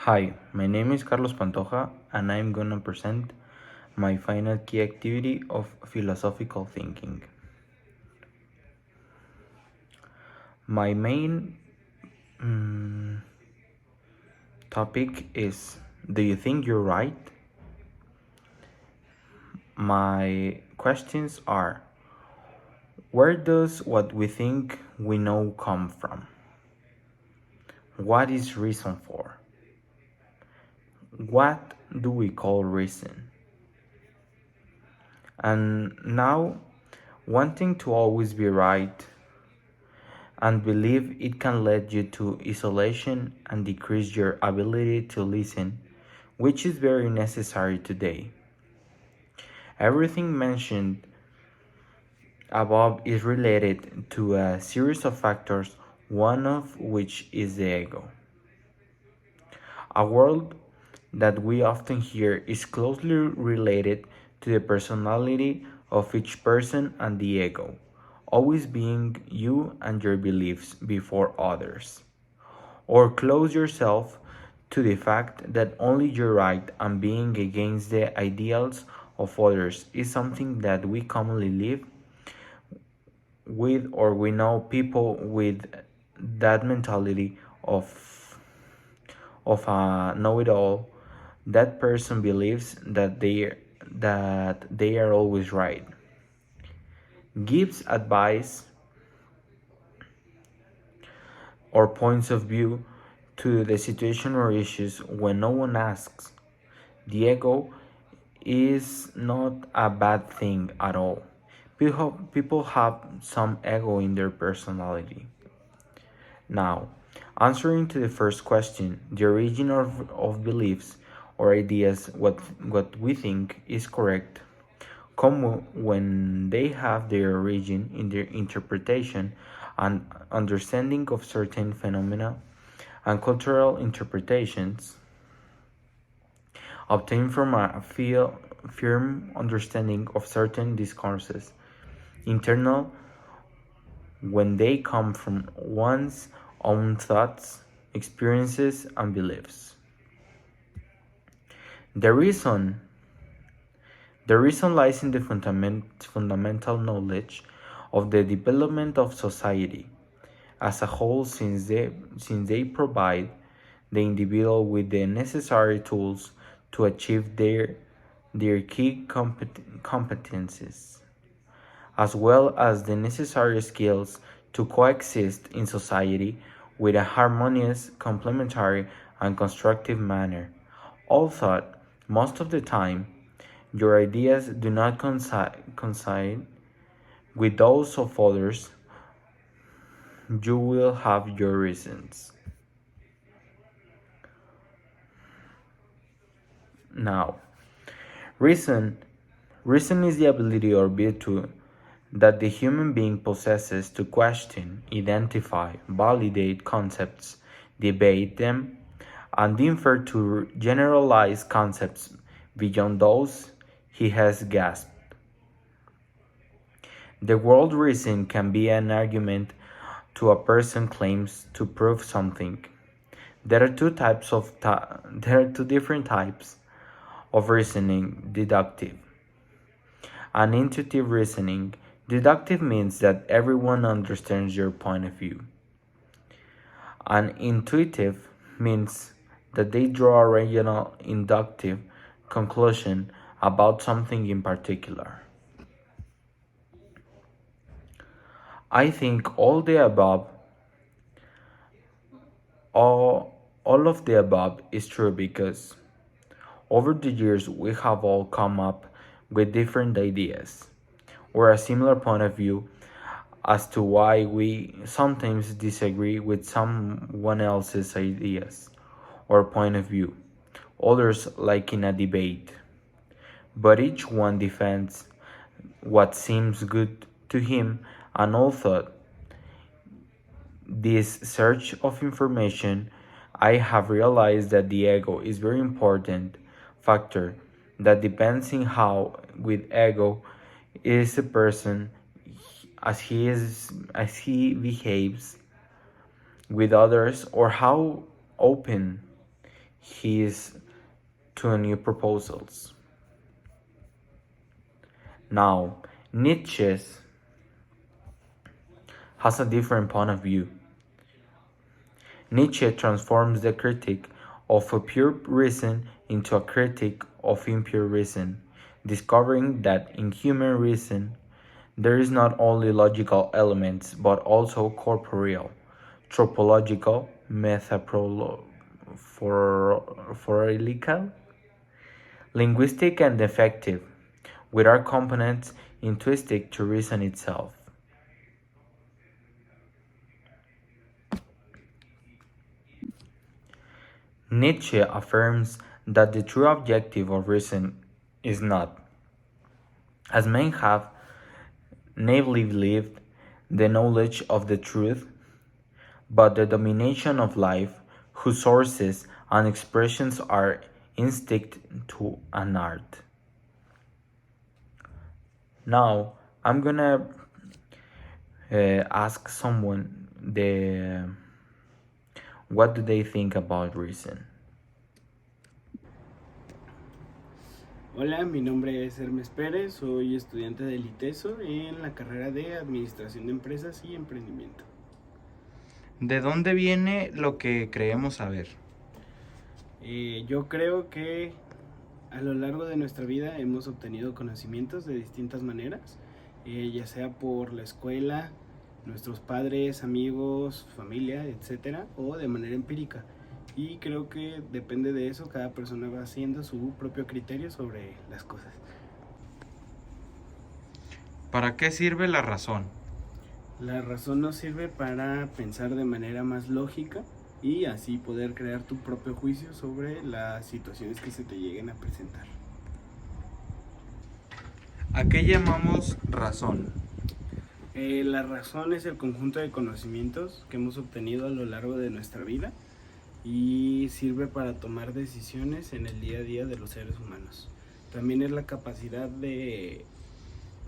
Hi, my name is Carlos Pantoja and I'm gonna present my final key activity of philosophical thinking. My main topic is: do you think you're right? My questions are: where does what we think we know come from? What is reason for? What do we call reason? And now, wanting to always be right and believe it can lead you to isolation and decrease your ability to listen, which is very necessary today. Everything mentioned above is related to a series of factors, one of which is the ego. A word that we often hear is closely related to the personality of each person and the ego, always being you and your beliefs before others. Or close yourself to the fact that only you're right and being against the ideals of others is something that we commonly live with, or we know people with that mentality of a know-it-all. That person believes that they are always right, gives advice or points of view to the situation or issues when no one asks. The ego is not a bad thing at all. People have some ego in their personality. Now, answering to the first question, the origin of beliefs or ideas, what we think is correct, come when they have their origin in their interpretation and understanding of certain phenomena and cultural interpretations obtained from a firm understanding of certain discourses. Internal, when they come from one's own thoughts, experiences, and beliefs. The reason, the reason lies in the fundamental knowledge of the development of society as a whole, since they provide the individual with the necessary tools to achieve their key competencies, as well as the necessary skills to coexist in society with a harmonious, complementary, and constructive manner. Although, most of the time, your ideas do not coincide with those of others, you will have your reasons. Now, reason reason is the ability or virtue that the human being possesses to question, identify, validate concepts, debate them, and infer to generalize concepts beyond those he has grasped. The word reason can be an argument to a person claims to prove something. There are two different types of reasoning: deductive and intuitive reasoning. Deductive means that everyone understands your point of view, and intuitive means that they draw a regional inductive conclusion about something in particular. I think all of the above is true because over the years we have all come up with different ideas or a similar point of view as to why we sometimes disagree with someone else's ideas or point of view, others like in a debate. But each one defends what seems good to him, and although this search of information, I have realized that the ego is very important factor that depends on how with ego is a person as he behaves with others or how open his two new proposals. Now, Nietzsche has a different point of view. Nietzsche transforms the critique of a pure reason into a critique of impure reason, discovering that in human reason there is not only logical elements but also corporeal, tropological, metaphorical, linguistic, and affective, with our components intrinsic to reason itself. Nietzsche affirms that the true objective of reason is not, as men have naively believed, the knowledge of the truth, but the domination of life, whose sources and expressions are instinct to an art. Now, I'm gonna ask someone what do they think about reason. Hola, mi nombre es Hermes Pérez, soy estudiante del ITESO en la carrera de Administración de Empresas y Emprendimiento. ¿De dónde viene lo que creemos saber? Yo creo que a lo largo de nuestra vida hemos obtenido conocimientos de distintas maneras, ya sea por la escuela, nuestros padres, amigos, familia, etcétera, o de manera empírica. Y creo que depende de eso, cada persona va haciendo su propio criterio sobre las cosas. ¿Para qué sirve la razón? La razón nos sirve para pensar de manera más lógica y así poder crear tu propio juicio sobre las situaciones que se te lleguen a presentar. ¿A qué llamamos razón? La razón es el conjunto de conocimientos que hemos obtenido a lo largo de nuestra vida y sirve para tomar decisiones en el día a día de los seres humanos. También es la capacidad de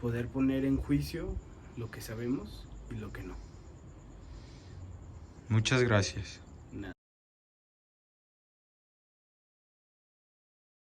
poder poner en juicio lo que sabemos y lo que no. Muchas gracias.